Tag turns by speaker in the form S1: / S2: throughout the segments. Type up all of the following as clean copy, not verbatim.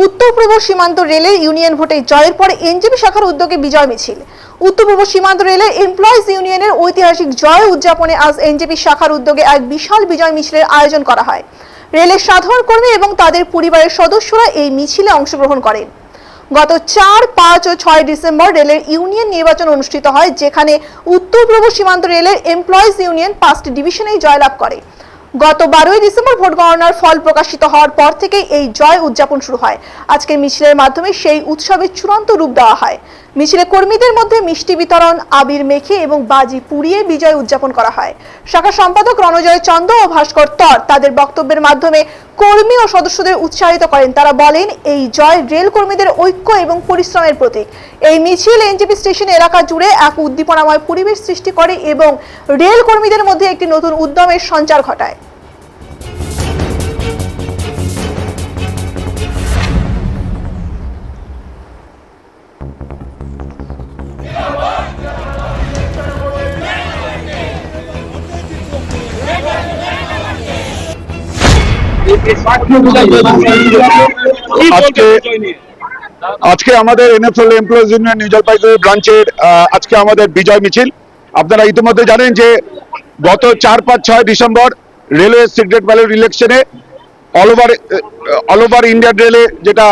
S1: উত্তর পূর্ব সীমান্ত রেলের ইউনিয়ন ভোটে জয়ের পর এনজেপি শাখার উদ্যোগে বিজয় মিছিল। উত্তর পূর্ব সীমান্ত রেলের এমপ্লয়িজ ইউনিয়নের ঐতিহাসিক জয় উদযাপনে আজ এনজেপি শাখার উদ্যোগে এক বিশাল বিজয় মিছিলের আয়োজন করা হয়। রেলের সাধারণ কর্মী এবং তাদের পরিবারের সদস্যরা এই মিছিলে অংশগ্রহণ করেন। গত 4, 5 ও 6 ডিসেম্বর রেলের ইউনিয়ন নির্বাচন অনুষ্ঠিত হয়, যেখানে উত্তর পূর্ব সীমান্ত রেলের এমপ্লয়িজ ইউনিয়ন 5টি ডিভিশনেই জয়লাভ করে। গত 12 ডিসেম্বর ভোট গণনার ফল প্রকাশিত হওয়ার পর থেকে এই জয় উদযাপন শুরু হয়। আজকের মিছিলের মাধ্যমে সেই উৎসবের চূড়ান্ত রূপ দেওয়া হয়। মিছিলে কর্মীদের মধ্যে মিষ্টি বিতরণ, আবির মেখে এবং বাজি পুড়িয়ে বিজয় উদযাপন করা হয়। শাখা সম্পাদক রণজয় চন্দ ও ভাস্কর তর তাদের বক্তব্যের মাধ্যমে কর্মী ও সদস্যদের উৎসাহিত করেন। তারা বলেন, এই জয় রেল কর্মীদের ঐক্য এবং পরিশ্রমের প্রতীক। এই মিছিল এনজেপি স্টেশন এলাকা জুড়ে এক উদ্দীপনাময় পরিবেশ সৃষ্টি করে এবং রেল কর্মীদের মধ্যে একটি নতুন উদ্যমের সঞ্চার ঘটায়।
S2: আজকে আমাদের NFL employees union new Jalpaiguri ব্রাঞ্চের আজকে আমাদের বিজয় মিছিল। আপনারা ইতিমধ্যে জানেন যে গত 4, 5, 6 ডিসেম্বর রেলওয়ে সিক্রেট ব্যালট ইলেকশনে অল ওভার ইন্ডিয়ান রেলে যেটা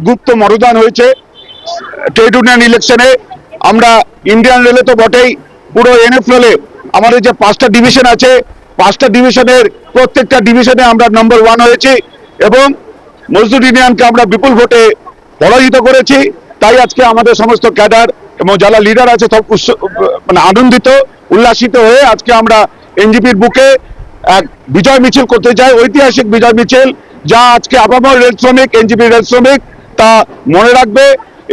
S2: গুপ্ত মতদান হয়েছে, ট্রেড ইউনিয়ন ইলেকশনে আমরা ইন্ডিয়ান রেলে তো বটেই, পুরো এনএফএল আমাদের যে 5টা ডিভিশন আছে, 5টা ডিভিশনের প্রত্যেকটা ডিভিশনে আমরা নম্বর 1 হয়েছি এবং মজদুর ইউনিয়নকে আমরা বিপুল ভোটে পরাজিত করেছি। তাই আজকে আমাদের সমস্ত ক্যাডার এবং যারা লিডার আছে সব আনন্দিত উল্লাসিত হয়ে আজকে আমরা এনজেপির বুকে এক বিজয় মিছিল করতে চাই, ঐতিহাসিক বিজয় মিছিল, যা আজকে আপামর রেল শ্রমিক, এনজেপি রেল শ্রমিক তা মনে রাখবে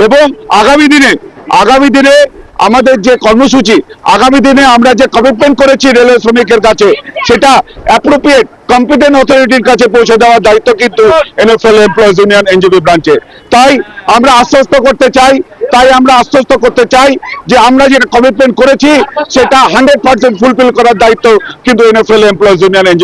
S2: এবং আগামী দিনে আমাদের যে কর্মসূচি, আগামী দিনে আমরা যে কমিটমেন্ট করেছি রেলওয়ে শ্রমিকের কাছে, সেটা অ্যাপ্রোপ্রিয়েট কম্পিটেন্ট অথরিটির কাছে পৌঁছে দেওয়ার দায়িত্ব কিন্তু এনএফএল এমপ্লয়িজ ইউনিয়ন এনজেপি ব্রাঞ্চে। তাই আমরা আশ্বস্ত করতে চাই যে আমরা যেটা কমিটমেন্ট করেছি সেটা 100% ফুলফিল করার দায়িত্ব কিন্তু এনএফএল এমপ্লয়িজ ইউনিয়ন এনজেপি